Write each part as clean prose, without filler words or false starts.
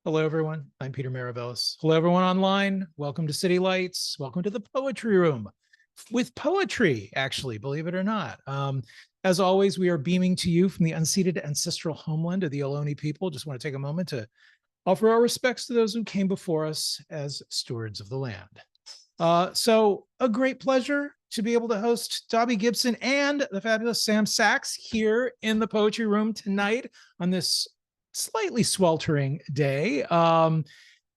Hello, everyone. I'm Peter Maravellis. Hello, everyone online. Welcome to City Lights. Welcome to the Poetry Room with poetry, actually, believe it or not. As always, we are beaming to you from the unceded ancestral homeland of the Ohlone people. Just want to take a moment to offer our respects to those who came before us as stewards of the land. So a great pleasure to be able to host Dobby Gibson and the fabulous Sam Sachs here in the Poetry Room tonight on this slightly sweltering day.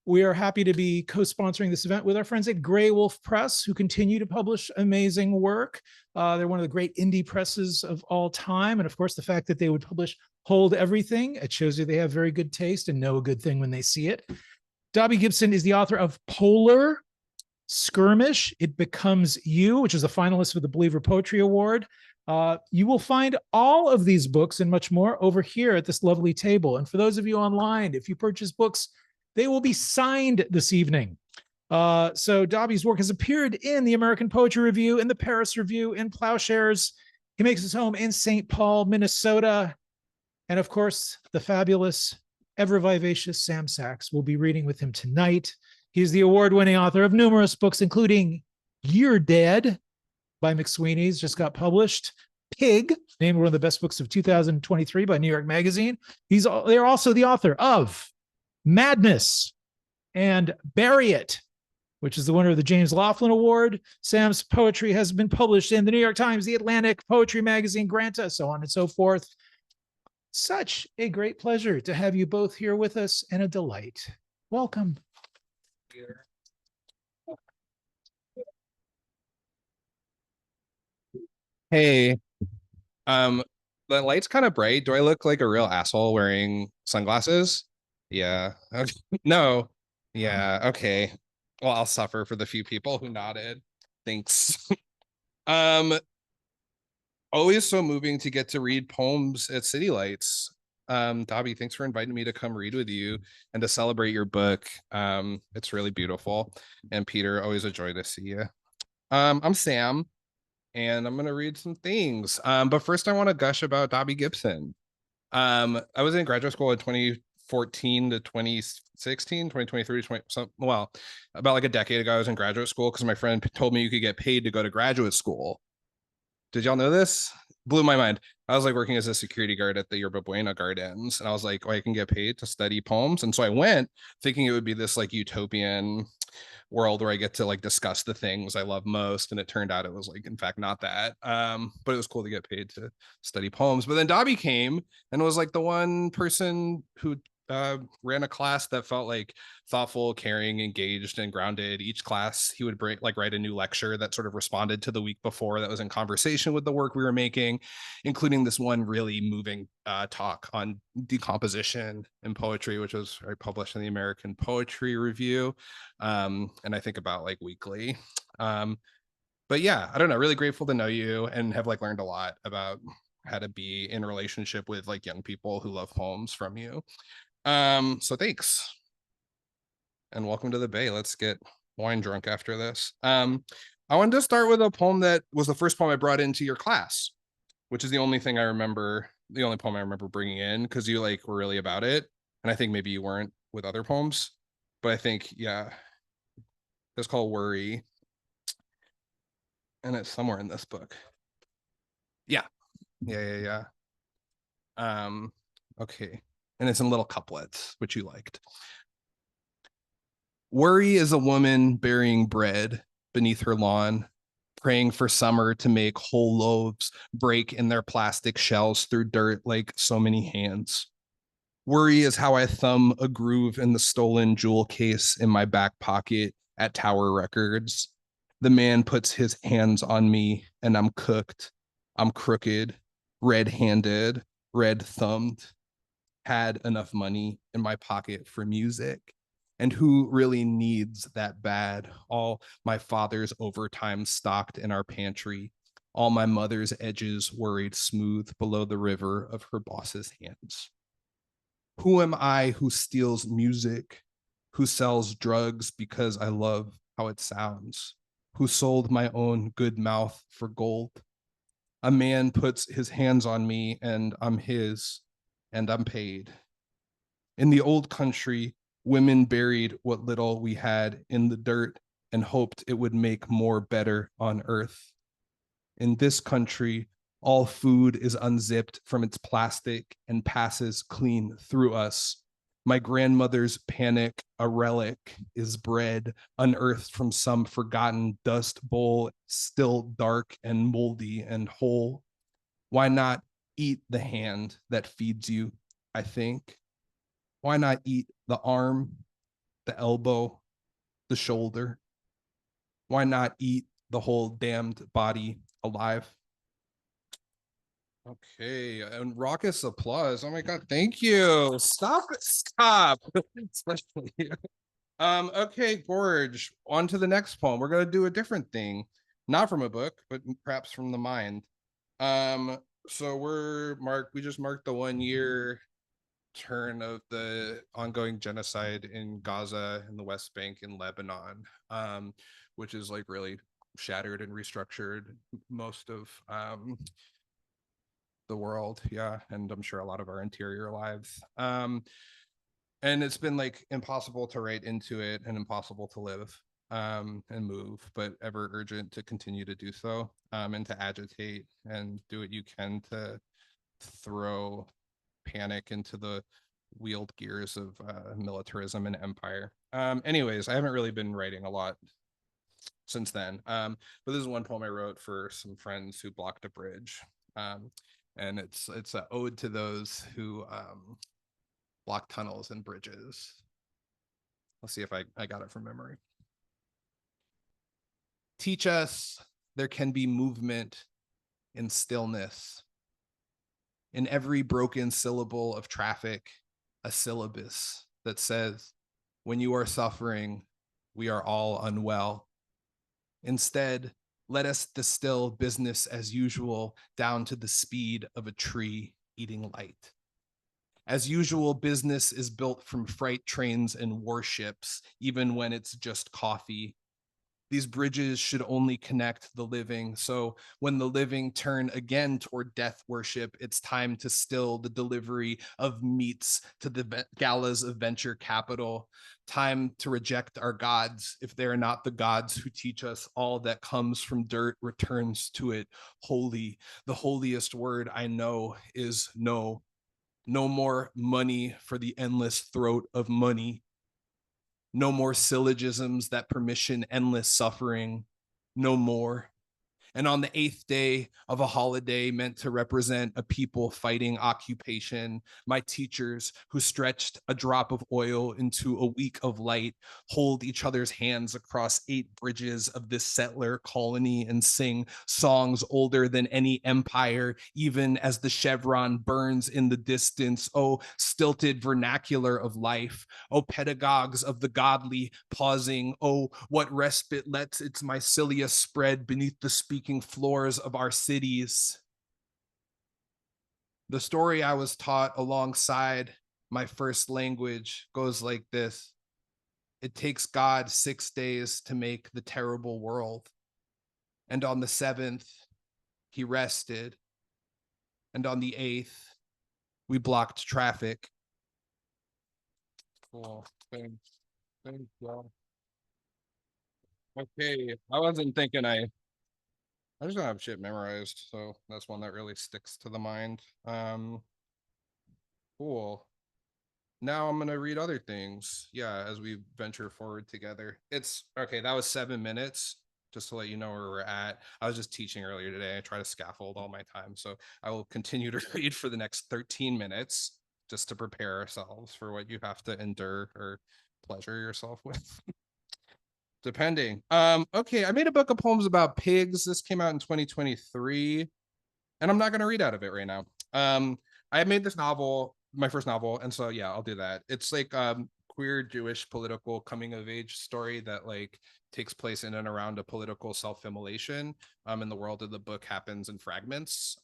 We are happy to be co-sponsoring this event with our friends at Graywolf Press, who continue to publish amazing work. They're one of the great indie presses of all time. And of course, the fact that they would publish Hold Everything, it shows you they have very good taste and know a good thing when they see it. Dobby Gibson is the author of Polar, Skirmish, It Becomes You, which is a finalist for the Believer Poetry Award. You will find all of these books and much more over here at this lovely table. And for those of you online, if you purchase books, they will be signed this evening. So Dobby's work has appeared in the American Poetry Review, in the Paris Review, in Plowshares. He makes his home in St. Paul, Minnesota. And of course, the fabulous, ever vivacious Sam Sachs will be reading with him tonight. He's the award-winning author of numerous books, including You're Dead by McSweeney's, just got published. Pig, named one of the best books of 2023 by New York Magazine. They're also the author of Madness and Bury It, which is the winner of the James Laughlin Award. Sam's poetry has been published in the New York Times, the Atlantic, Poetry Magazine, Granta, so on and so forth. Such a great pleasure to have you both here with us and a delight. Welcome. Hey, um, the light's kind of bright. Do I look like a real asshole wearing sunglasses? Yeah. Okay. No. Yeah. Okay. Well, I'll suffer for the few people who nodded. Thanks. Um, Always so moving to get to read poems at City Lights. Dobby, thanks for inviting me to come read with you and to celebrate your book. It's really beautiful. And Peter, always a joy to see you. I'm Sam and I'm gonna read some things. But first I want to gush about Dobby Gibson. I was in graduate school in 2014 to 2016, 2023, 20, well, about like a decade ago, I was in graduate school because my friend told me you could get paid to go to graduate school. Did y'all know this? Blew my mind. I was like working as a security guard at the Yerba Buena Gardens, and I was like, oh, I can get paid to study poems. And so I went thinking it would be this like utopian world where I get to like discuss the things I love most. And it turned out it was like, in fact, not that. But it was cool to get paid to study poems. But then Dobby came and was like the one person who ran a class that felt like thoughtful, caring, engaged, and grounded. Each class he would write a new lecture that sort of responded to the week before that was in conversation with the work we were making, including this one really moving talk on decomposition in poetry, which was published in the American Poetry Review, and I think about like weekly. But yeah, I don't know, really grateful to know you and have like learned a lot about how to be in relationship with like young people who love poems from you. So thanks. And welcome to the Bay. Let's get wine drunk after this. I wanted to start with a poem that was the first poem I brought into your class, which is the only thing I remember, the only poem I remember bringing in because you like were really about it. And I think maybe you weren't with other poems, but I think, yeah, it's called Worry. And it's somewhere in this book. Yeah. Yeah. Okay. And it's in little couplets, which you liked. Worry is a woman burying bread beneath her lawn, praying for summer to make whole loaves break in their plastic shells through dirt like so many hands. Worry is how I thumb a groove in the stolen jewel case in my back pocket at Tower Records. The man puts his hands on me and I'm cooked. I'm crooked, red-handed, red-thumbed. Had enough money in my pocket for music. And who really needs that bad? All my father's overtime stocked in our pantry. All my mother's edges worried smooth below the river of her boss's hands. Who am I who steals music? Who sells drugs because I love how it sounds? Who sold my own good mouth for gold? A man puts his hands on me and I'm his and I'm paid. In the old country, Women buried what little we had in the dirt and hoped it would make more better on earth. In this country, all food is unzipped from its plastic and passes clean through us. My grandmother's panic, a relic, is bread unearthed from some forgotten dust bowl, still dark and moldy and whole. Why not eat the hand that feeds you? I think. Why not eat the arm, the elbow, the shoulder? Why not eat the whole damned body alive? Okay, and raucous applause. Oh my god, thank you. Stop it, stop. Especially you. Okay, Gorge, on to the next poem. We're gonna do a different thing, not from a book, but perhaps from the mind. Um, so we just marked the 1 year turn of the ongoing genocide in Gaza and the West Bank in Lebanon, which is like really shattered and restructured most of the world. Yeah. And I'm sure a lot of our interior lives. And it's been like impossible to write into it and impossible to live and move, but ever urgent to continue to do so, and to agitate and do what you can to throw panic into the wheeled gears of militarism and empire. Anyways, I haven't really been writing a lot since then. But this is one poem I wrote for some friends who blocked a bridge. And it's an ode to those who block tunnels and bridges. Let's see if I got it from memory. Teach us there can be movement in stillness. In every broken syllable of traffic, a syllabus that says, when you are suffering, we are all unwell. Instead, let us distill business as usual down to the speed of a tree eating light. As usual, business is built from freight trains and warships, even when it's just coffee. These bridges should only connect the living. So when the living turn again toward death worship, it's time to still the delivery of meats to the galas of venture capital. Time to reject our gods if they are not the gods who teach us all that comes from dirt returns to it holy. The holiest word I know is no. No more money for the endless throat of money. No more syllogisms that permission endless suffering. No more. And on the 8th day of a holiday meant to represent a people fighting occupation, my teachers who stretched a drop of oil into a week of light hold each other's hands across 8 bridges of this settler colony and sing songs older than any empire, even as the chevron burns in the distance. Oh, stilted vernacular of life. Oh, pedagogues of the godly pausing. Oh, what respite lets its mycelia spread beneath the speaking floors of our cities. The story I was taught alongside my first language goes like this. It takes God 6 days to make the terrible world. And on the 7th, he rested. And on the 8th, we blocked traffic. Cool. Thanks. Thanks, y'all. Okay. I wasn't thinking I just don't have shit memorized, so that's one that really sticks to the mind. Cool. Now I'm gonna read other things. Yeah, as we venture forward together. It's okay. That was 7 minutes. Just to let you know where we're at. I was just teaching earlier today. I try to scaffold all my time, so I will continue to read for the next 13 minutes just to prepare ourselves for what you have to endure or pleasure yourself with. Depending. Okay, I made a book of poems about pigs. This came out in 2023, and I'm not going to read out of it right now. I made this novel, my first novel, and so yeah, I'll do that. It's like queer Jewish political coming of age story that like takes place in and around a political self-immolation. And the world of the book happens in fragments.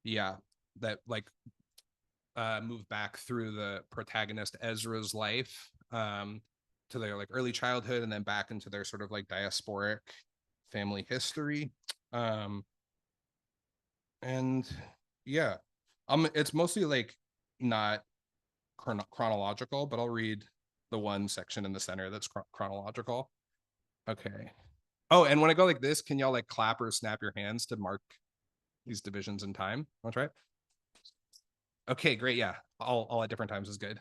Yeah, that like move back through the protagonist Ezra's life. To their like early childhood and then back into their sort of like diasporic family history. And yeah, it's mostly like not chronological, but I'll read the one section in the center that's chronological. Okay. Oh, and when I go like this, can y'all like clap or snap your hands to mark these divisions in time? Want to try it? Okay, great. Yeah, all at different times is good.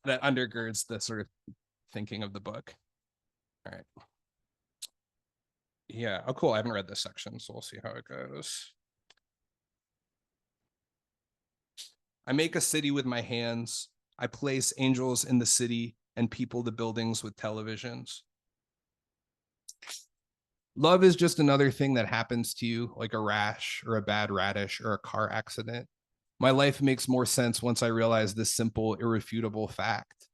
That undergirds the sort of thinking of the book. All right. Yeah. Oh, cool. I haven't read this section, so we'll see how it goes. I make a city with my hands. I place angels in the city and people the buildings with televisions. Love is just another thing that happens to you, like a rash or a bad radish or a car accident. My life makes more sense once I realize this simple, irrefutable fact.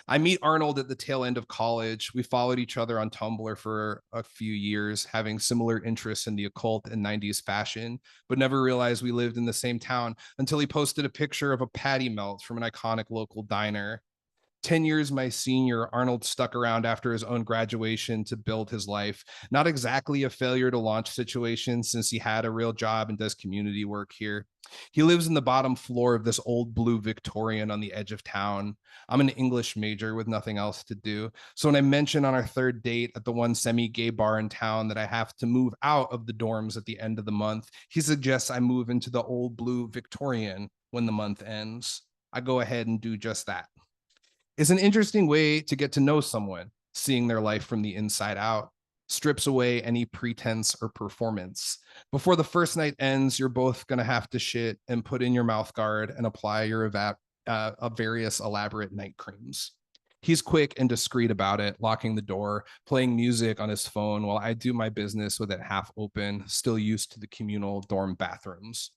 I meet Arnold at the tail end of college. We followed each other on Tumblr for a few years, having similar interests in the occult and 90s fashion, but never realized we lived in the same town until he posted a picture of a patty melt from an iconic local diner. 10 years my senior, Arnold stuck around after his own graduation to build his life. Not exactly a failure to launch situation since he had a real job and does community work here. He lives in the bottom floor of this old blue Victorian on the edge of town. I'm an English major with nothing else to do. So when I mention on our third date at the one semi-gay bar in town that I have to move out of the dorms at the end of the month, he suggests I move into the old blue Victorian when the month ends. I go ahead and do just that. It's an interesting way to get to know someone, seeing their life from the inside out. Strips away any pretense or performance. Before the first night ends, you're both going to have to shit and put in your mouth guard and apply your various elaborate night creams. He's quick and discreet about it, locking the door, playing music on his phone while I do my business with it half open, still used to the communal dorm bathrooms.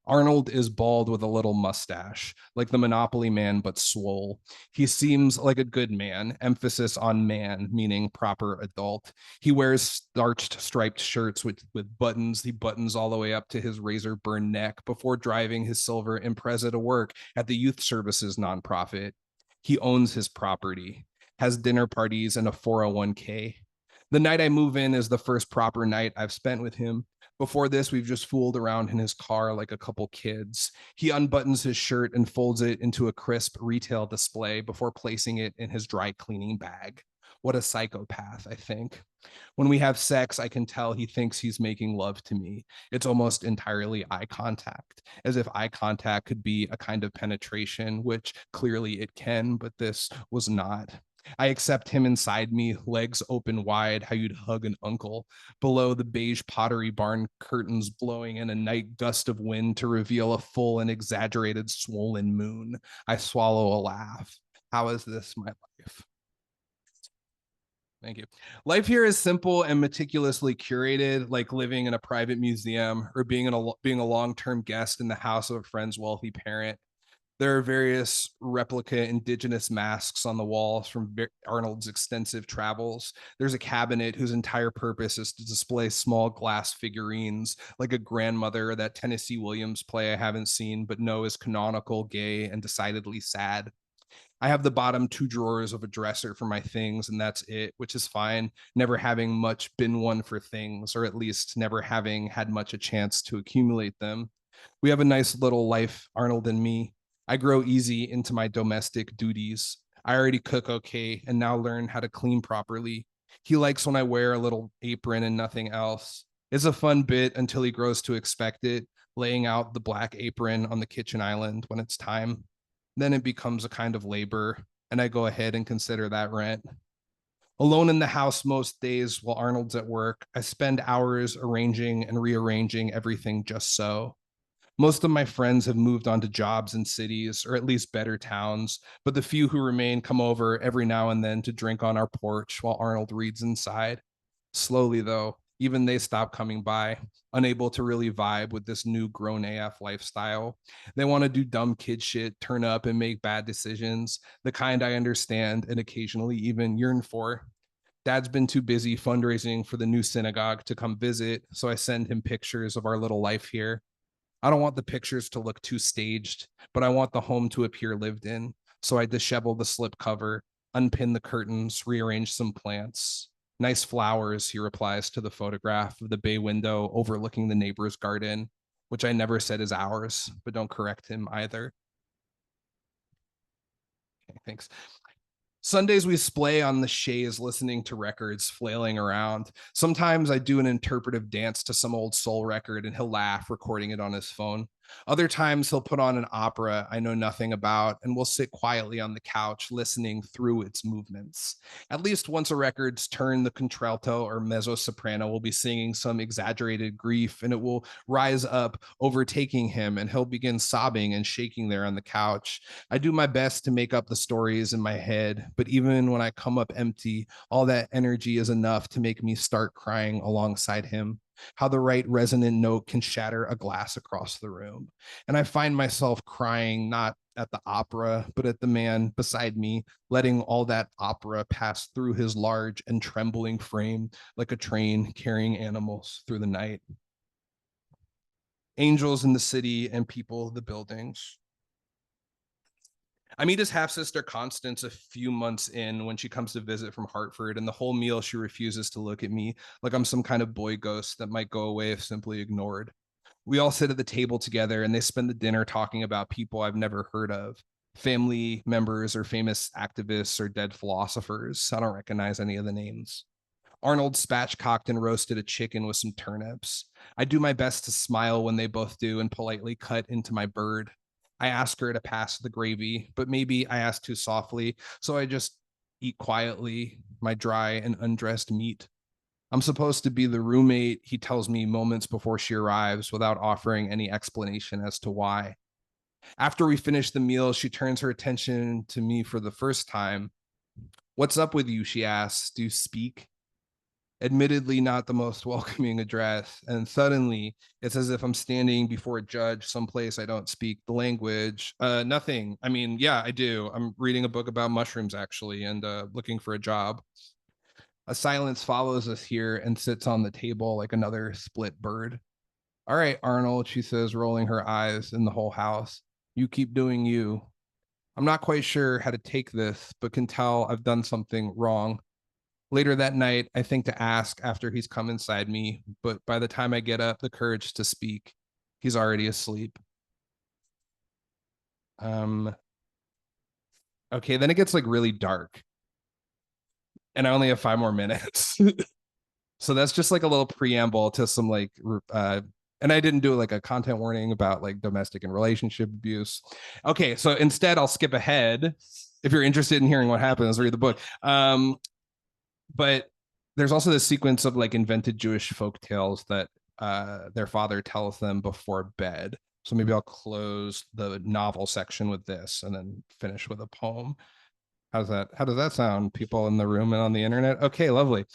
Arnold is bald with a little mustache, like the Monopoly man, but swole. He seems like a good man, emphasis on man, meaning proper adult. He wears starched striped shirts with buttons. He buttons all the way up to his razor burn neck before driving his silver Impreza to work at the youth services nonprofit. He owns his property, has dinner parties and a 401k. The night I move in is the first proper night I've spent with him. Before this, we've just fooled around in his car like a couple kids. He unbuttons his shirt and folds it into a crisp retail display before placing it in his dry cleaning bag. What a psychopath, I think. When we have sex, I can tell he thinks he's making love to me. It's almost entirely eye contact, as if eye contact could be a kind of penetration, which clearly it can, but this was not. I accept him inside me, legs open wide, how you'd hug an uncle. Below the beige pottery barn curtains blowing in a night gust of wind to reveal a full and exaggerated swollen moon. I swallow a laugh. How is this my life? Thank you. Life here is simple and meticulously curated, like living in a private museum or being a long-term guest in the house of a friend's wealthy parent. There are various replica indigenous masks on the walls from Arnold's extensive travels. There's a cabinet whose entire purpose is to display small glass figurines, like a grandmother or that Tennessee Williams play I haven't seen but know is canonical, gay, and decidedly sad. I have the bottom two drawers of a dresser for my things, and that's it, which is fine, never having much been one for things, or at least never having had much a chance to accumulate them. We have a nice little life, Arnold and me. I grow easy into my domestic duties. I already cook okay and now learn how to clean properly. He likes when I wear a little apron and nothing else. It's a fun bit until he grows to expect it, laying out the black apron on the kitchen island when it's time. Then it becomes a kind of labor, and I go ahead and consider that rent. Alone in the house most days while Arnold's at work, I spend hours arranging and rearranging everything just so. Most of my friends have moved on to jobs in cities, or at least better towns, but the few who remain come over every now and then to drink on our porch while Arnold reads inside. Slowly, though, even they stop coming by, unable to really vibe with this new grown AF lifestyle. They want to do dumb kid shit, turn up and make bad decisions, the kind I understand and occasionally even yearn for. Dad's been too busy fundraising for the new synagogue to come visit, so I send him pictures of our little life here. I don't want the pictures to look too staged, but I want the home to appear lived in. So I dishevel the slipcover, unpin the curtains, rearrange some plants. Nice flowers, he replies to the photograph of the bay window overlooking the neighbor's garden, which I never said is ours, but don't correct him either. Okay, thanks. Sundays we splay on the chaise listening to records flailing around. Sometimes I do an interpretive dance to some old soul record and he'll laugh, recording it on his phone. Other times he'll put on an opera I know nothing about and we'll sit quietly on the couch listening through its movements. At least once a record's turn, the contralto or mezzo soprano will be singing some exaggerated grief and it will rise up, overtaking him, and he'll begin sobbing and shaking there on the couch. I do my best to make up the stories in my head, but even when I come up empty, all that energy is enough to make me start crying alongside him. How the right resonant note can shatter a glass across the room. And I find myself crying not at the opera, but at the man beside me, letting all that opera pass through his large and trembling frame like a train carrying animals through the night. Angels in the city and people the buildings. I meet his half sister Constance a few months in when she comes to visit from Hartford, and the whole meal she refuses to look at me like I'm some kind of boy ghost that might go away if simply ignored. We all sit at the table together and they spend the dinner talking about people I've never heard of, family members or famous activists or dead philosophers. I don't recognize any of the names. Arnold spatchcocked and roasted a chicken with some turnips. I do my best to smile when they both do and politely cut into my bird. I ask her to pass the gravy, but maybe I ask too softly, so I just eat quietly my dry and undressed meat. I'm supposed to be the roommate, he tells me moments before she arrives without offering any explanation as to why. After we finish the meal, she turns her attention to me for the first time. What's up with you? She asks. Do you speak? Admittedly not the most welcoming address. And suddenly it's as if I'm standing before a judge someplace I don't speak the language. Nothing. I mean, yeah, I do. I'm reading a book about mushrooms actually and looking for a job. A silence follows us here and sits on the table like another split bird. All right, Arnold, she says, rolling her eyes in the whole house. You keep doing you. I'm not quite sure how to take this, but can tell I've done something wrong. Later that night, I think to ask after he's come inside me, but by the time I get up the courage to speak, he's already asleep. Okay, then it gets like really dark. And I only have 5 more minutes. So that's just like a little preamble to some like and I didn't do like a content warning about like domestic and relationship abuse. Okay, so instead I'll skip ahead. If you're interested in hearing what happens, read the book. But there's also this sequence of like invented Jewish folk tales that their father tells them before bed. So maybe I'll close the novel section with this and then finish with a poem. How does that sound, people in the room and on the internet? Okay, lovely.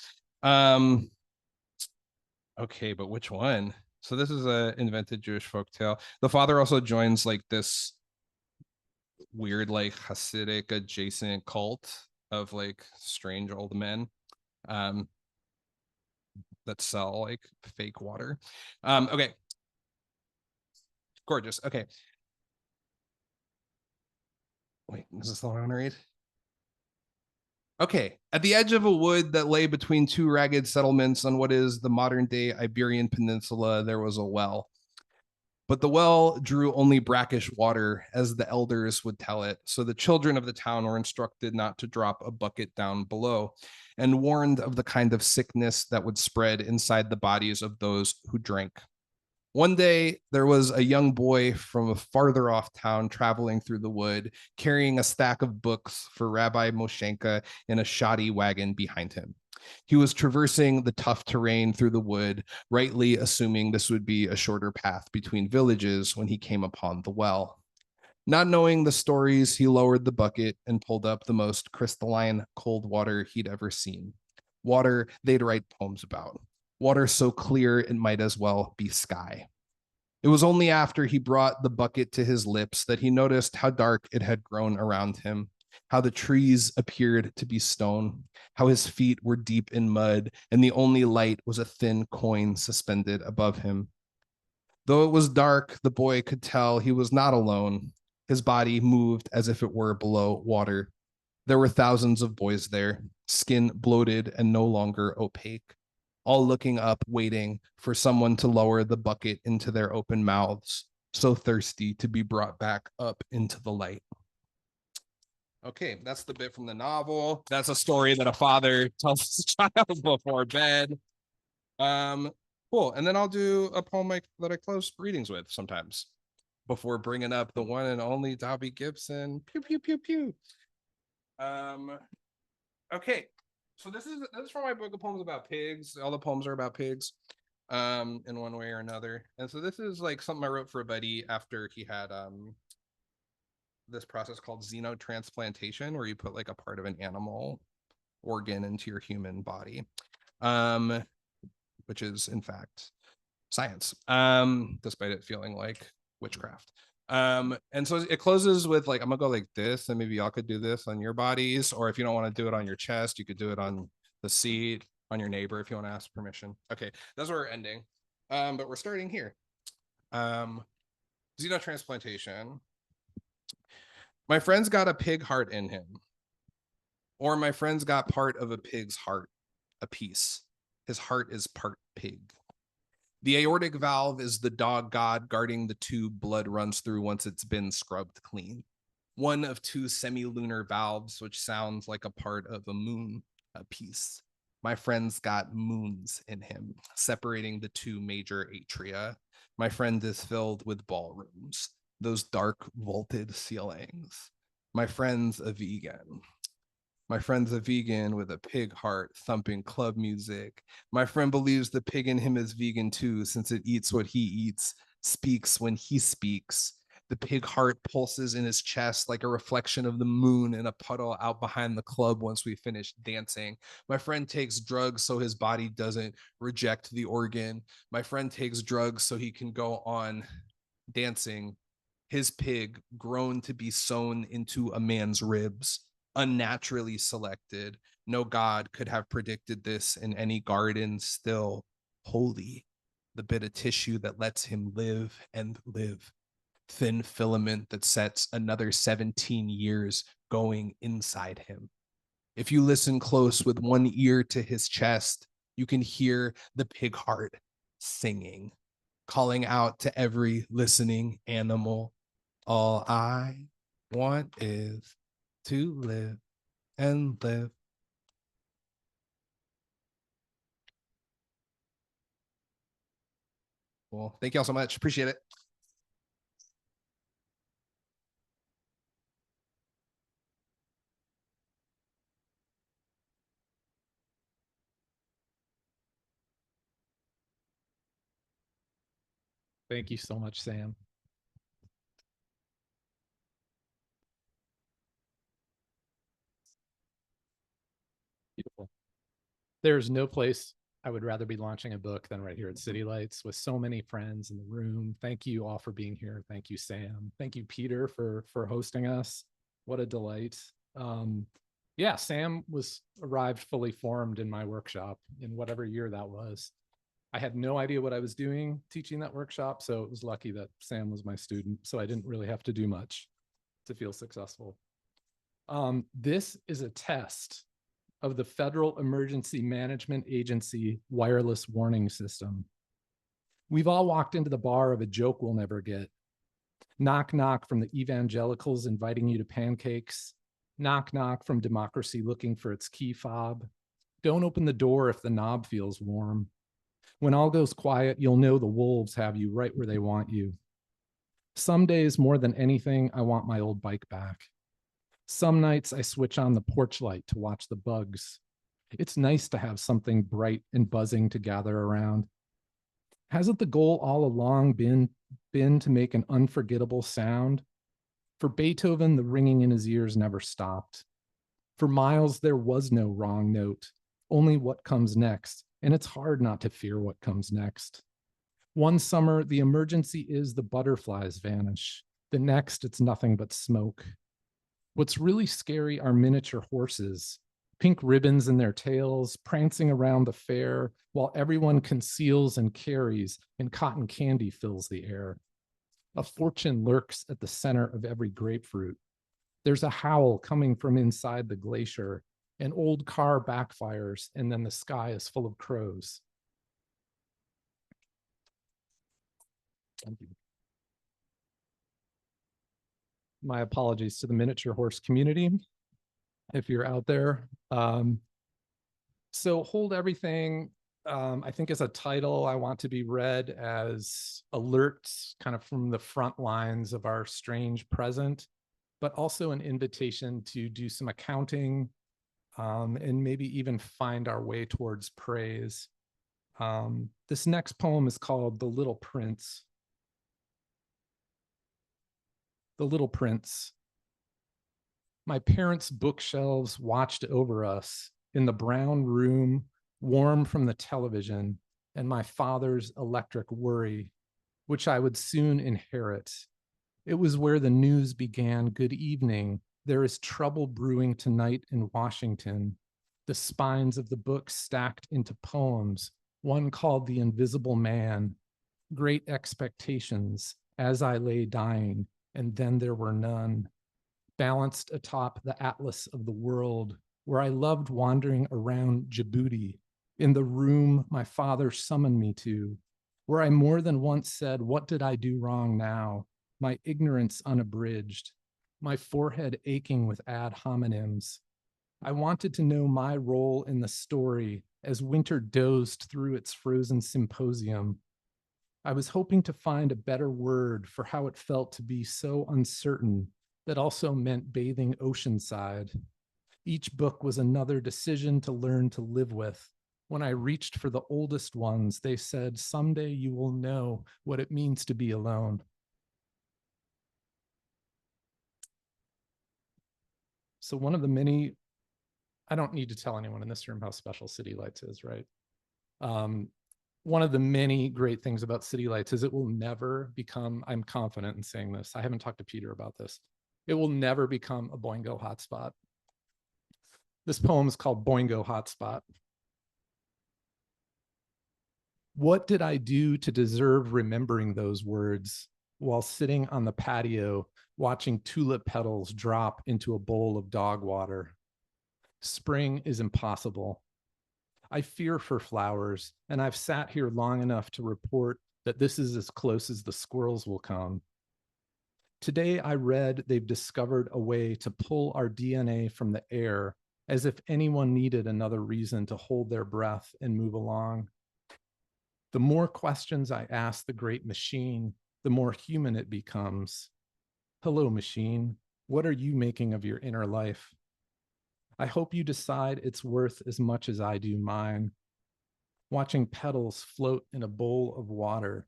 Okay, but which one? So this is a invented Jewish folk tale. The father also joins like this weird like Hasidic adjacent cult of like strange old men that sell like fake water. Okay. Gorgeous. Okay. Wait, is this the one I want to read? Okay. At the edge of a wood that lay between two ragged settlements on what is the modern day Iberian Peninsula, there was a well. But the well drew only brackish water, as the elders would tell it. So the children of the town were instructed not to drop a bucket down below and warned of the kind of sickness that would spread inside the bodies of those who drank. One day, there was a young boy from a farther off town traveling through the wood, carrying a stack of books for Rabbi Moshenka in a shoddy wagon behind him. He was traversing the tough terrain through the wood, rightly assuming this would be a shorter path between villages when he came upon the well. Not knowing the stories, he lowered the bucket and pulled up the most crystalline cold water he'd ever seen. Water they'd write poems about. Water so clear it might as well be sky. It was only after he brought the bucket to his lips that he noticed how dark it had grown around him, how the trees appeared to be stone, how his feet were deep in mud, and the only light was a thin coin suspended above him. Though it was dark, the boy could tell he was not alone. His body moved as if it were below water. There were thousands of boys there, skin bloated and no longer opaque, all looking up, waiting for someone to lower the bucket into their open mouths, so thirsty to be brought back up into the light. Okay, that's the bit from the novel. That's a story that a father tells his child before bed. Cool. And then I'll do a poem that I close readings with sometimes before bringing up the one and only Dobby Gibson. Pew pew pew pew. Okay. So this is from my book of poems about pigs. All the poems are about pigs, in one way or another. And so this is like something I wrote for a buddy after he had this process called xenotransplantation, where you put like a part of an animal organ into your human body, which is in fact science, despite it feeling like witchcraft. And so it closes with like, I'm gonna go like this, and maybe y'all could do this on your bodies, or if you don't want to do it on your chest, you could do it on the seat, on your neighbor if you want to ask permission. Okay, that's where we're ending. But we're starting here. Xenotransplantation. My friend's got a pig heart in him, or my friend's got part of a pig's heart, a piece. His heart is part pig. The aortic valve is the dog god guarding the tube blood runs through once it's been scrubbed clean. One of two semi-lunar valves, which sounds like a part of a moon, a piece. My friend's got moons in him, separating the two major atria. My friend is filled with ballrooms, those dark vaulted ceilings. My friend's a vegan. My friend's a vegan with a pig heart thumping club music. My friend believes the pig in him is vegan too, since it eats what he eats, speaks when he speaks. The pig heart pulses in his chest like a reflection of the moon in a puddle out behind the club once we finish dancing. My friend takes drugs so his body doesn't reject the organ. My friend takes drugs so he can go on dancing. His pig, grown to be sewn into a man's ribs, unnaturally selected. No god could have predicted this in any garden, still holy. The bit of tissue that lets him live and live. Thin filament that sets another 17 years going inside him. If you listen close with one ear to his chest, you can hear the pig heart singing, calling out to every listening animal. All I want is to live and live. Well, thank you all so much. Appreciate it. Thank you so much, Sam. Beautiful. There's no place I would rather be launching a book than right here at City Lights with so many friends in the room. Thank you all for being here. Thank you, Sam. Thank you, Peter, for hosting us. What a delight. Yeah, Sam arrived fully formed in my workshop in whatever year that was. I had no idea what I was doing teaching that workshop, so it was lucky that Sam was my student, so I didn't really have to do much to feel successful. This is a test of the Federal Emergency Management Agency wireless warning system. We've all walked into the bar of a joke we'll never get. Knock, knock from the evangelicals inviting you to pancakes. Knock, knock from democracy looking for its key fob. Don't open the door if the knob feels warm. When all goes quiet, you'll know the wolves have you right where they want you. Some days, more than anything, I want my old bike back. Some nights I switch on the porch light to watch the bugs. It's nice to have something bright and buzzing to gather around. Hasn't the goal all along been to make an unforgettable sound? For Beethoven, the ringing in his ears never stopped. For Miles, there was no wrong note, only what comes next, and it's hard not to fear what comes next. One summer, the emergency is the butterflies vanish. The next, it's nothing but smoke. What's really scary are miniature horses, pink ribbons in their tails, prancing around the fair while everyone conceals and carries and cotton candy fills the air. A fortune lurks at the center of every grapefruit. There's a howl coming from inside the glacier. An old car backfires, and then the sky is full of crows. Thank you. My apologies to the miniature horse community. if you're out there. So Hold Everything, I think as a title, I want to be read as alerts kind of from the front lines of our strange present, but also an invitation to do some accounting, and maybe even find our way towards praise. This next poem is called The Little Prince. The Little Prince. My parents' bookshelves watched over us in the brown room, warm from the television, and my father's electric worry, which I would soon inherit. It was where the news began. Good evening. There is trouble brewing tonight in Washington. The spines of the book stacked into poems, one called The Invisible Man. Great expectations as I lay dying, and then there were none. Balanced atop the atlas of the world, where I loved wandering around Djibouti, in the room my father summoned me to, where I more than once said, what did I do wrong now? My ignorance unabridged, my forehead aching with ad hominems. I wanted to know my role in the story as winter dozed through its frozen symposium. I was hoping to find a better word for how it felt to be so uncertain that also meant bathing oceanside. Each book was another decision to learn to live with. When I reached for the oldest ones, they said, someday you will know what it means to be alone. So one of the many, I don't need to tell anyone in this room how special City Lights is, right? One of the many great things about City Lights is it will never become, I'm confident in saying this, I haven't talked to Peter about this, it will never become a Boingo hotspot. This poem is called Boingo Hotspot. What did I do to deserve remembering those words while sitting on the patio watching tulip petals drop into a bowl of dog water? Spring is impossible. I fear for flowers, and I've sat here long enough to report that this is as close as the squirrels will come. Today I read they've discovered a way to pull our DNA from the air, as if anyone needed another reason to hold their breath and move along. The more questions I ask the great machine, the more human it becomes. Hello, machine. What are you making of your inner life? I hope you decide it's worth as much as I do mine. Watching petals float in a bowl of water,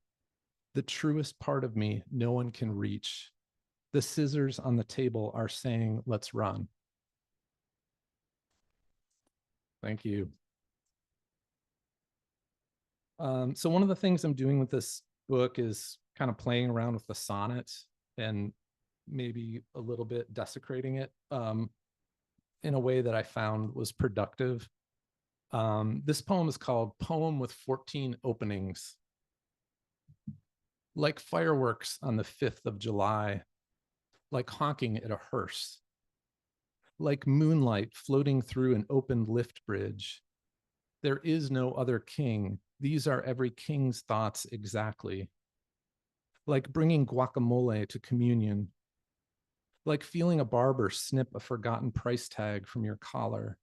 the truest part of me no one can reach. The scissors on the table are saying, let's run. Thank you. So one of the things I'm doing with this book is kind of playing around with the sonnet and maybe a little bit desecrating it in a way that I found was productive. This poem is called Poem with 14 Openings. Like fireworks on the 5th of July, like honking at a hearse, like moonlight floating through an opened lift bridge. There is no other king. These are every king's thoughts exactly. Like bringing guacamole to communion. Like feeling a barber snip a forgotten price tag from your collar.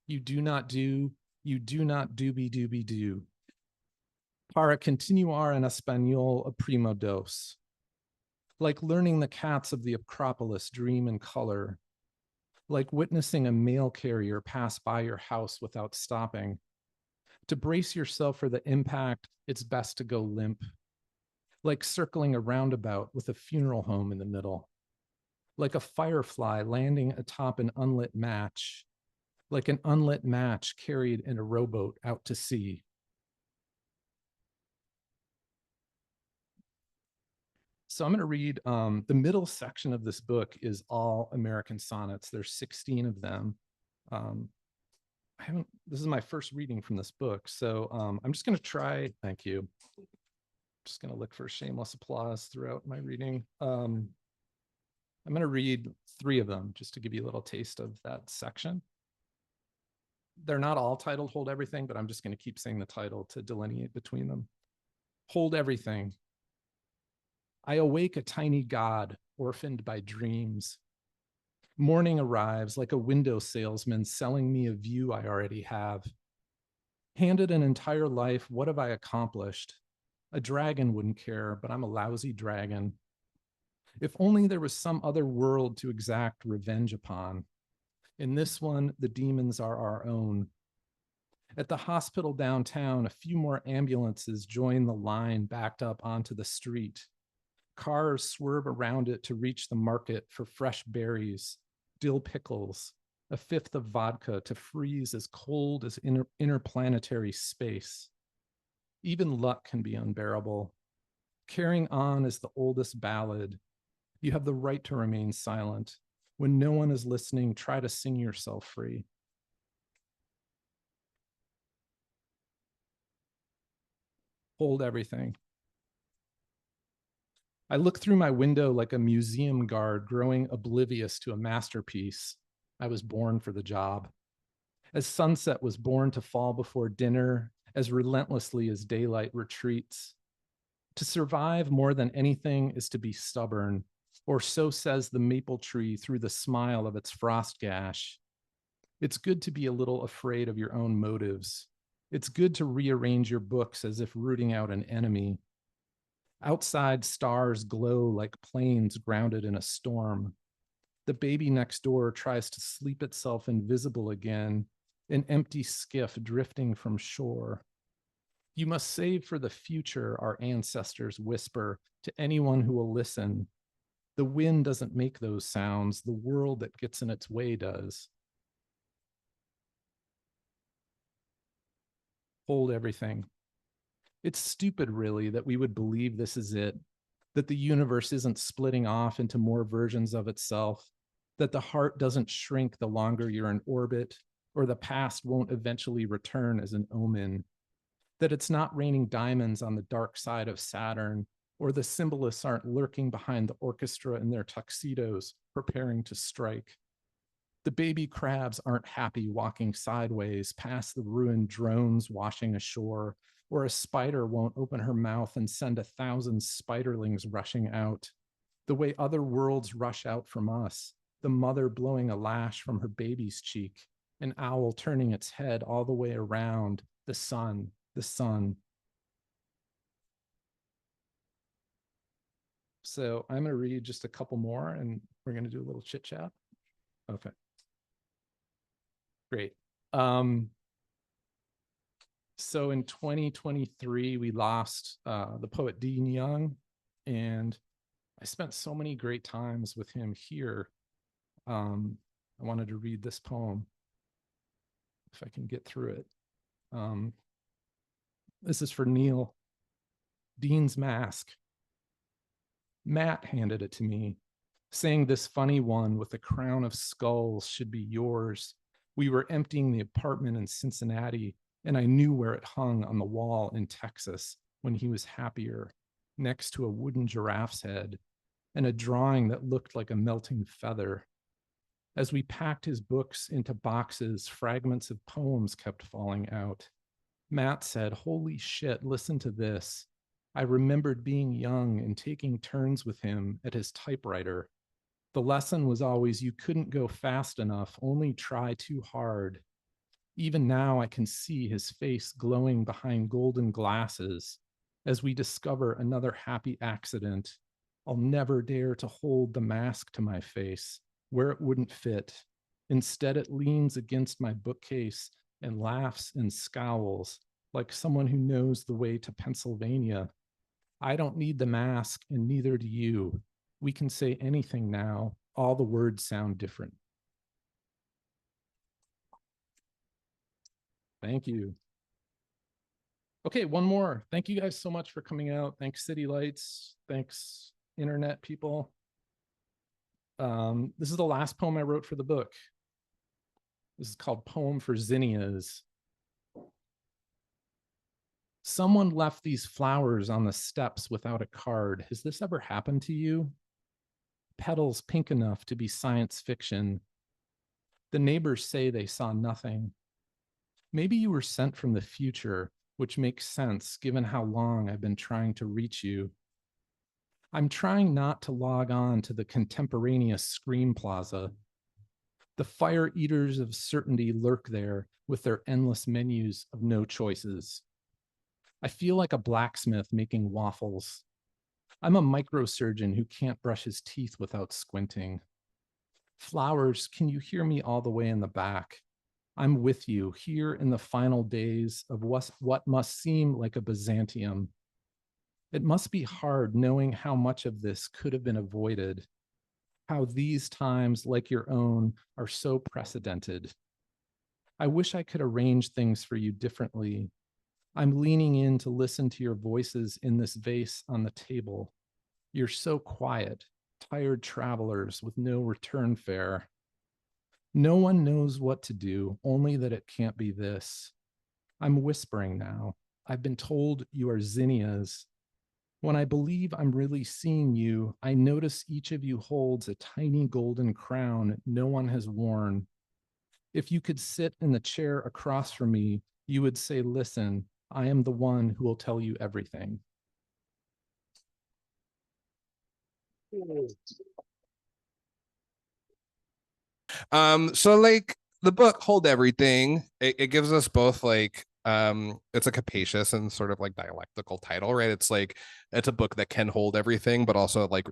You do not do doobie doobie do. Para continuar en español a primo dos. Like learning the cats of the Acropolis dream in color. Like witnessing a mail carrier pass by your house without stopping. To brace yourself for the impact, it's best to go limp. Like circling a roundabout with a funeral home in the middle. Like a firefly landing atop an unlit match. Like an unlit match carried in a rowboat out to sea. So I'm going to read the middle section of this book is all American sonnets. There's 16 of them. This is my first reading from this book. So I'm just going to try, thank you. Just going to look for shameless applause throughout my reading. I'm going to read 3 of them just to give you a little taste of that section. They're not all titled Hold Everything, but I'm just going to keep saying the title to delineate between them. Hold Everything. I awake a tiny god orphaned by dreams. Morning arrives like a window salesman selling me a view I already have. Handed an entire life, what have I accomplished? A dragon wouldn't care, but I'm a lousy dragon. If only there was some other world to exact revenge upon. In this one, the demons are our own. At the hospital downtown, a few more ambulances join the line backed up onto the street. Cars swerve around it to reach the market for fresh berries, dill pickles, a fifth of vodka to freeze as cold as interplanetary space. Even luck can be unbearable. Carrying on is the oldest ballad. You have the right to remain silent. When no one is listening, try to sing yourself free. Hold everything. I look through my window like a museum guard growing oblivious to a masterpiece. I was born for the job. As sunset was born to fall before dinner, as relentlessly as daylight retreats. To survive more than anything is to be stubborn, or so says the maple tree through the smile of its frost gash. It's good to be a little afraid of your own motives. It's good to rearrange your books as if rooting out an enemy. Outside, stars glow like planes grounded in a storm. The baby next door tries to sleep itself invisible again, an empty skiff drifting from shore. You must save for the future, our ancestors whisper to anyone who will listen. The wind doesn't make those sounds, the world that gets in its way does. Hold everything. It's stupid, really, that we would believe this is it, that the universe isn't splitting off into more versions of itself, that the heart doesn't shrink the longer you're in orbit, or the past won't eventually return as an omen, that it's not raining diamonds on the dark side of Saturn, or the symbolists aren't lurking behind the orchestra in their tuxedos, preparing to strike. The baby crabs aren't happy walking sideways past the ruined drones washing ashore, or a spider won't open her mouth and send 1,000 spiderlings rushing out. The way other worlds rush out from us, the mother blowing a lash from her baby's cheek, an owl turning its head all the way around, the sun, the sun. So I'm going to read just a couple more and we're going to do a little chit chat. Okay. Great. So in 2023, we lost the poet Dean Young, and I spent so many great times with him here. I wanted to read this poem, if I can get through it. This is for Neil. Dean's Mask. Matt handed it to me, saying this funny one with a crown of skulls should be yours. We were emptying the apartment in Cincinnati, and I knew where it hung on the wall in Texas when he was happier, next to a wooden giraffe's head and a drawing that looked like a melting feather. As we packed his books into boxes, fragments of poems kept falling out. Matt said, "Holy shit, listen to this." I remembered being young and taking turns with him at his typewriter. The lesson was always you couldn't go fast enough, only try too hard. Even now, I can see his face glowing behind golden glasses as we discover another happy accident. I'll never dare to hold the mask to my face where it wouldn't fit. Instead, it leans against my bookcase and laughs and scowls like someone who knows the way to Pennsylvania. I don't need the mask, and neither do you. We can say anything now. All the words sound different. Thank you. Okay, one more. Thank you guys so much for coming out. Thanks, City Lights. Thanks, internet people. This is the last poem I wrote for the book. This is called Poem for Zinnias. Someone left these flowers on the steps without a card. Has this ever happened to you? Petals pink enough to be science fiction. The neighbors say they saw nothing. Maybe you were sent from the future, which makes sense given how long I've been trying to reach you. I'm trying not to log on to the contemporaneous Scream Plaza, The fire eaters of certainty lurk there with their endless menus of no choices. I feel like a blacksmith making waffles. I'm a microsurgeon who can't brush his teeth without squinting. Flowers, can you hear me all the way in the back? I'm with you here in the final days of what must seem like a Byzantium. It must be hard knowing how much of this could have been avoided, how these times, like your own, are so precedented. I wish I could arrange things for you differently. I'm leaning in to listen to your voices in this vase on the table. You're so quiet, tired travelers with no return fare. No one knows what to do, only that it can't be this. I'm whispering now. I've been told you are zinnias. When I believe I'm really seeing you, I notice each of you holds a tiny golden crown no one has worn. If you could sit in the chair across from me, you would say, listen, I am the one who will tell you everything. So like the book Hold Everything, it gives us both like it's a capacious and sort of like dialectical title, right? It's like it's a book that can hold everything, but also like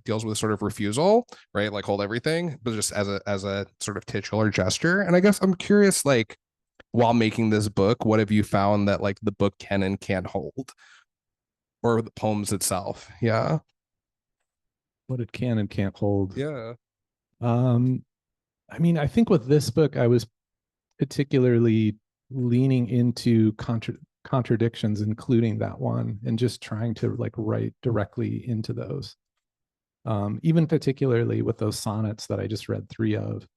deals with sort of refusal, right? Like hold everything, but just as a sort of titular gesture. And I guess I'm curious, like while making this book, what have you found that like the book can and can't hold? Or the poems itself? Yeah. What it can and can't hold. Yeah. I mean, I think with this book, I was particularly leaning into contradictions, including that one, and just trying to like write directly into those. Even particularly with those sonnets that I just read 3 of.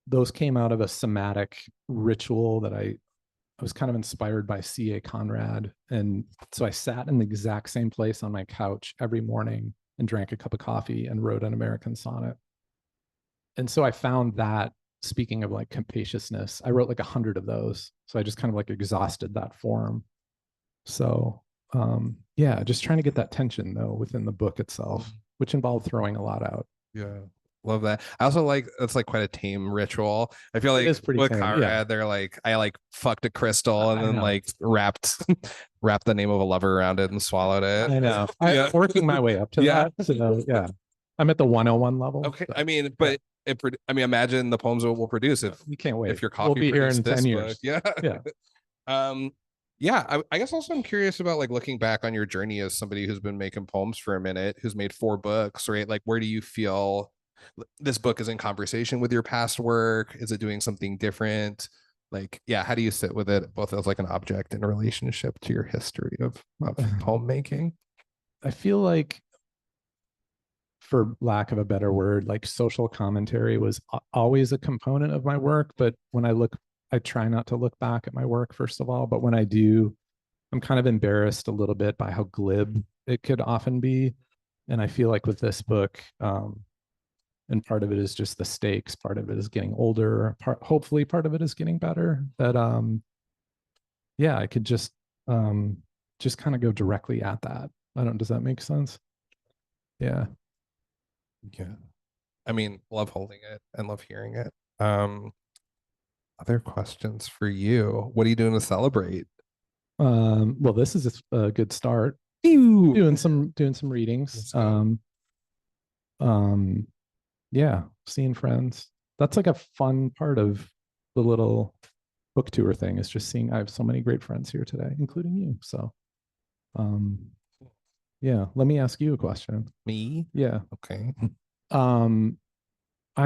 Those came out of a somatic ritual that I was kind of inspired by C.A. Conrad. And so I sat in the exact same place on my couch every morning and drank a cup of coffee and wrote an American sonnet. And so I found that, speaking of like capaciousness, I wrote like 100 of those. So I just kind of like exhausted that form. So yeah, just trying to get that tension though within the book itself, which involved throwing a lot out. Yeah. Love that. I also like it's like quite a tame ritual. I feel like is pretty with tame, Conrad, yeah. they're like I like fucked a crystal and I then know. like wrapped the name of a lover around it and swallowed it. I know. Yeah. I'm working my way up to Yeah. that. So yeah. I'm at the 101 level. Okay. I mean, but I mean, imagine the poems it will produce if we can't wait. if your coffee We'll be here in produced 10 this book. years. Yeah. Yeah. Yeah. I guess also I'm curious about like looking back on your journey as somebody who's been making poems for a minute, who's made 4 books, right? Like, where do you feel this book is in conversation with your past work? Is it doing something different? Like, yeah, how do you sit with it both as like an object in relationship to your history of poem making? I feel like, for lack of a better word, like social commentary was always a component of my work. But when I try not to look back at my work, first of all. But when I do, I'm kind of embarrassed a little bit by how glib it could often be. And I feel like with this book, and part of it is just the stakes, part of it is getting older, hopefully part of it is getting better, that yeah, I could just kind of go directly at that. Does that make sense? Yeah. Yeah. I mean, love holding it and love hearing it. Other questions for you. What are you doing to celebrate? Well, this is a good start. Doing some readings. Yeah, seeing friends. That's like a fun part of the little book tour thing, is just seeing I have so many great friends here today, including you. So yeah, let me ask you a question. Me? Yeah. Okay. I'm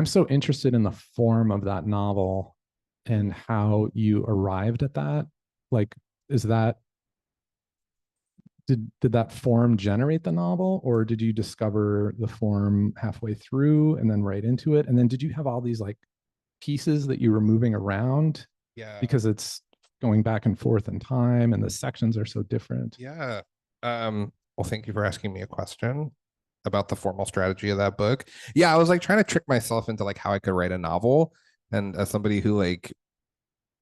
so interested in the form of that novel and how you arrived at that. Like, is that did that form generate the novel, or did you discover the form halfway through and then right into it? And then did you have all these like pieces that you were moving around? Yeah. Because it's going back and forth in time and the sections are so different. Yeah. Well, thank you for asking me a question about the formal strategy of that book. Yeah, I was like trying to trick myself into like how I could write a novel. And as somebody who like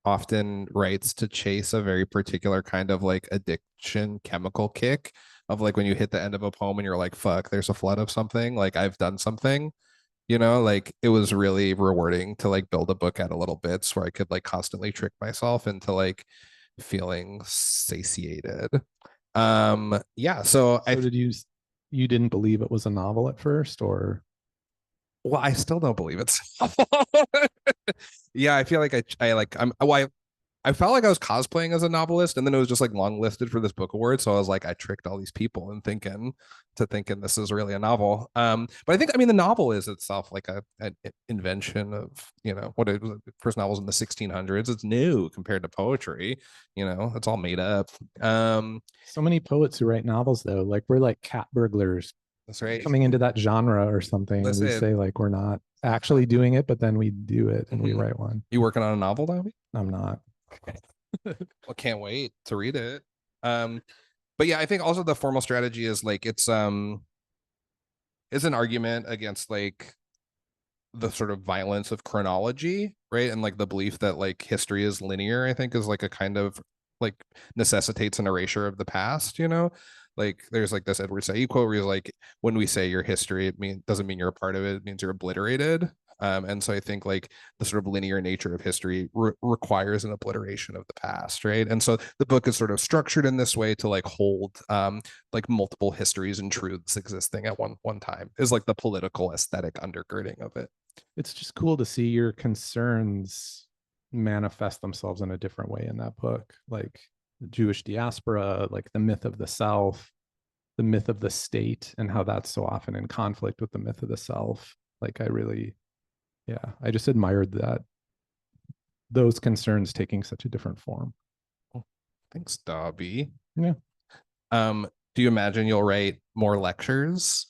often writes to chase a very particular kind of like addiction chemical kick of like when you hit the end of a poem and you're like, fuck, there's a flood of something, like I've done something. You know, like it was really rewarding to like build a book out of little bits where I could like constantly trick myself into like feeling satiated. Yeah, so So did you didn't believe it was a novel at first, or well, I still don't believe it's yeah, I feel like I like I felt like I was cosplaying as a novelist, and then it was just like long listed for this book award. So I was like, I tricked all these people in thinking this is really a novel. But I think I mean the novel is itself like an invention of, you know, what it was, first novels in the 1600s. It's new compared to poetry. You know, it's all made up. so many poets who write novels though, like we're like cat burglars That's right. coming into that genre or something. And we Listen, say like we're not actually doing it, but then we do it and we Mhm. write one. You working on a novel, Dobby? I'm not. Well, can't wait to read it. But yeah, I think also the formal strategy is like it's an argument against like the sort of violence of chronology, right? And like the belief that like history is linear, I think is like a kind of like necessitates an erasure of the past, you know? Like there's like this Edward Said quote where he's like, when we say your history, doesn't mean you're a part of it, it means you're obliterated. And so I think like the sort of linear nature of history requires an obliteration of the past, right? And so the book is sort of structured in this way to like hold like multiple histories and truths existing at one time is like the political aesthetic undergirding of it. It's just cool to see your concerns manifest themselves in a different way in that book, like the Jewish diaspora, like the myth of the self, the myth of the state, and how that's so often in conflict with the myth of the self. Like I really, yeah, I just admired that, those concerns taking such a different form. Thanks, Dobby. Yeah. Do you imagine you'll write more lectures?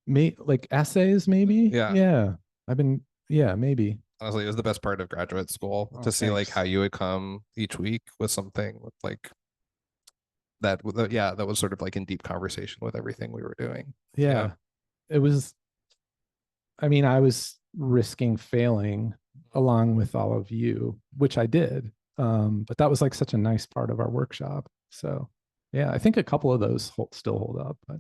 Like essays, maybe. Yeah. I've been, yeah, maybe. Honestly, it was the best part of graduate school Oh, to see like thanks. how you would come each week with something with like that. Yeah, that was sort of like in deep conversation with everything we were doing. Yeah. It was, I mean, I was risking failing along with all of you, which I did. But that was like such a nice part of our workshop. So yeah, I think a couple of those still hold up. But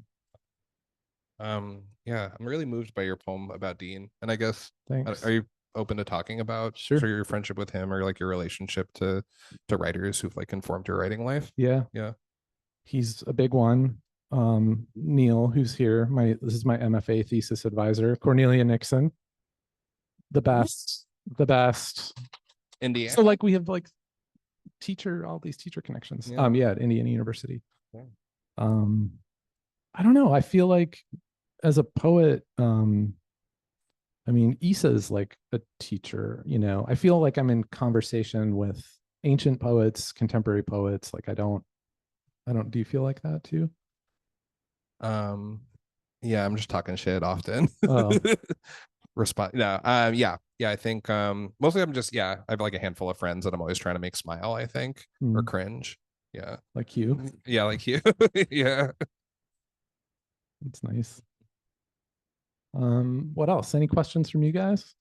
Yeah, I'm really moved by your poem about Dean, and I guess thanks. are you open to talking about Sure. sort of your friendship with him or like your relationship to writers who've like informed your writing life? Yeah. Yeah. He's a big one. Neil, who's here, this is my MFA thesis advisor, Cornelia Nixon, the best, the best. Indiana. So like we have like all these teacher connections. Yeah. Yeah, at Indiana University. Yeah. I don't know. I feel like as a poet, I mean, Issa is like a teacher, you know. I feel like I'm in conversation with ancient poets, contemporary poets. Like I don't, do you feel like that too? Yeah, I'm just talking shit often. Oh. Respond. No. Yeah. I think mostly I'm just I have like a handful of friends that I'm always trying to make smile, I think, or cringe. Yeah. Like you. Yeah, like you. Yeah. It's nice. What else? Any questions from you guys?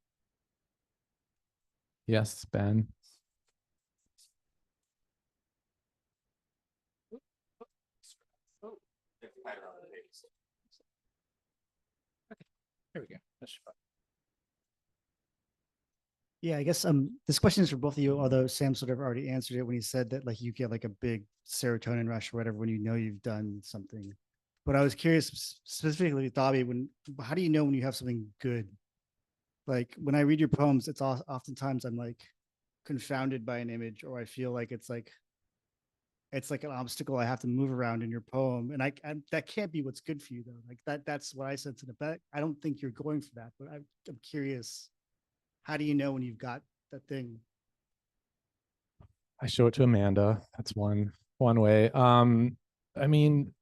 Yes, Ben. There we go. That's fine. Yeah, I guess this question is for both of you, although Sam sort of already answered it when he said that like you get like a big serotonin rush or whatever when you know you've done something. But I was curious specifically with Dobby, how do you know when you have something good? Like when I read your poems, it's oftentimes I'm like confounded by an image, or I feel like it's like an obstacle I have to move around in your poem, and I that can't be what's good for you though. Like that's what I sense in it. But I don't think you're going for that. But I'm curious, how do you know when you've got that thing? I show it to Amanda. That's one way. I mean,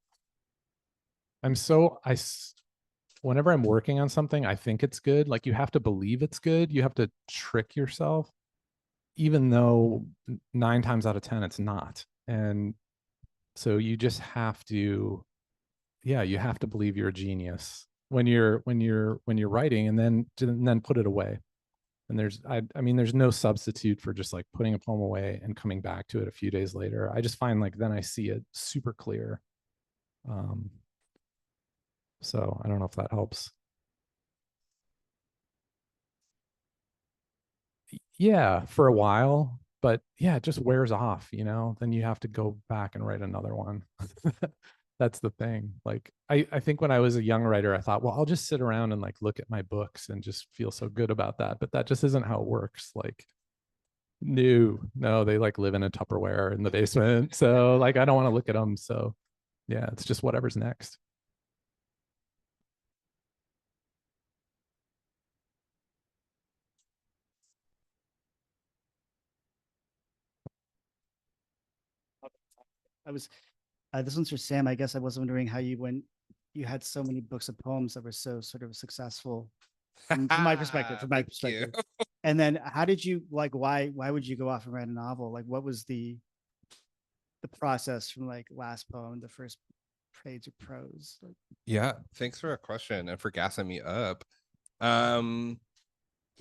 whenever I'm working on something, I think it's good. Like you have to believe it's good. You have to trick yourself, even though 9 times out of 10 it's not. And so you just have to, you have to believe you're a genius when you're writing, and then put it away. And there's no substitute for just like putting a poem away and coming back to it a few days later. I just find like then I see it super clear. So I don't know if that helps. Yeah, for a while, but yeah, it just wears off, then you have to go back and write another one. That's the thing. Like I think when I was a young writer, I thought, well, I'll just sit around and like look at my books and just feel so good about that. But that just isn't how it works. Like, no, they like live in a Tupperware in the basement. So like I don't want to look at them. So yeah, it's just whatever's next. I was this one's for Sam. I guess I was wondering how you had so many books of poems that were so sort of successful from my perspective, Thank you. And then how did you like why would you go off and write a novel? Like what was the process from like last poem, the first page of prose? Like, Yeah, thanks for a question and for gassing me up.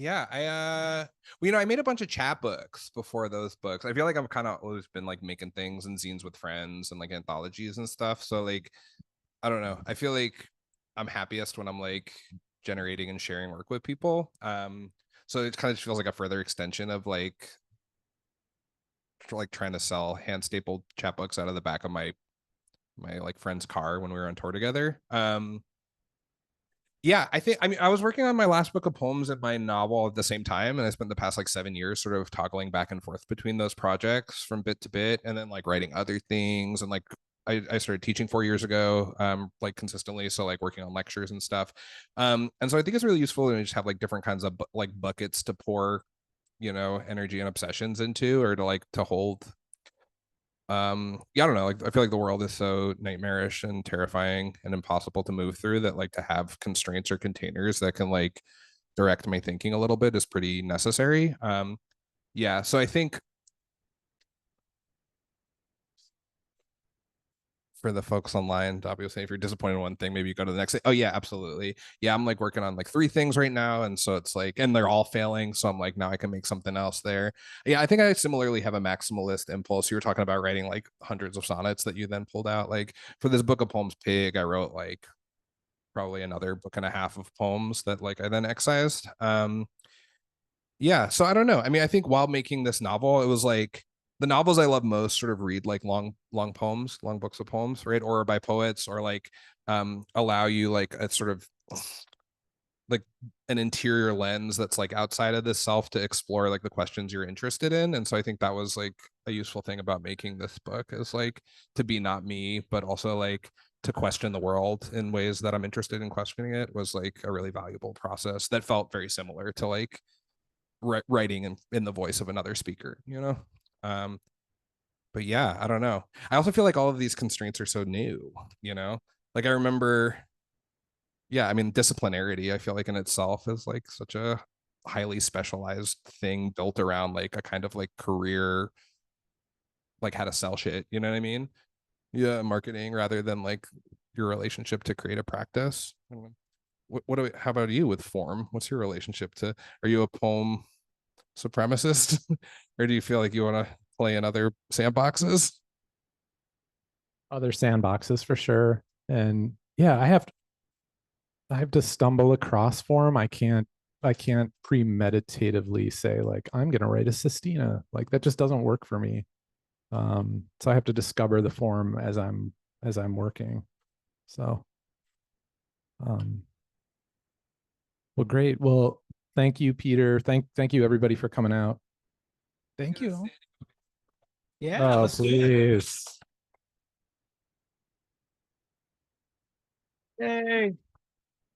Yeah, well, I made a bunch of chapbooks before those books. I feel like I've kind of always been like making things and zines with friends and like anthologies and stuff. So like, I don't know. I feel like I'm happiest when I'm like generating and sharing work with people. So it kind of feels like a further extension of like trying to sell hand stapled chapbooks out of the back of my like friend's car when we were on tour together. Yeah, I was working on my last book of poems and my novel at the same time, and I spent the past like 7 years sort of toggling back and forth between those projects from bit to bit, and then like writing other things. And like I started teaching 4 years ago, like consistently, so like working on lectures and stuff. And so I think it's really useful to just have like different kinds of like buckets to pour energy and obsessions into, or to like to hold. Yeah, I don't know, like I feel like the world is so nightmarish and terrifying and impossible to move through that like to have constraints or containers that can like direct my thinking a little bit is pretty necessary. Yeah, so I think for the folks online, obviously, if you're disappointed in one thing, maybe you go to the next thing. Oh yeah, absolutely. Yeah, I'm like working on like 3 things right now, and so it's like, and they're all failing, so I'm like, now I can make something else there. Yeah, I think I similarly have a maximalist impulse. You were talking about writing like hundreds of sonnets that you then pulled out. Like for this book of poems, Pig, I wrote like probably another book and a half of poems that like I then excised. Yeah, so I don't know. I mean, I think while making this novel, it was like the novels I love most sort of read like long poems, long books of poems, right? Or by poets, or like allow you like a sort of like an interior lens that's like outside of this self to explore like the questions you're interested in. And so I think that was like a useful thing about making this book, is like to be not me, but also like to question the world in ways that I'm interested in questioning it, was like a really valuable process that felt very similar to like writing in the voice of another speaker, but yeah, I don't know. I also feel like all of these constraints are so new, like I remember, yeah, I mean, disciplinarity, I feel like in itself is like such a highly specialized thing built around like a kind of like career, like how to sell shit, you know what I mean? Yeah, marketing rather than like your relationship to creative practice. How about you with form? What's your relationship to, are you a poem supremacist or do you feel like you want to play in other sandboxes? Other sandboxes for sure. And yeah, I have to stumble across form. I can't premeditatively say like I'm gonna write a sestina. Like that just doesn't work for me. So I have to discover the form as I'm working. So well, great. Well, thank you, Peter. Thank you everybody for coming out. Thank you. Yeah. Oh, let's do it. please. Yay.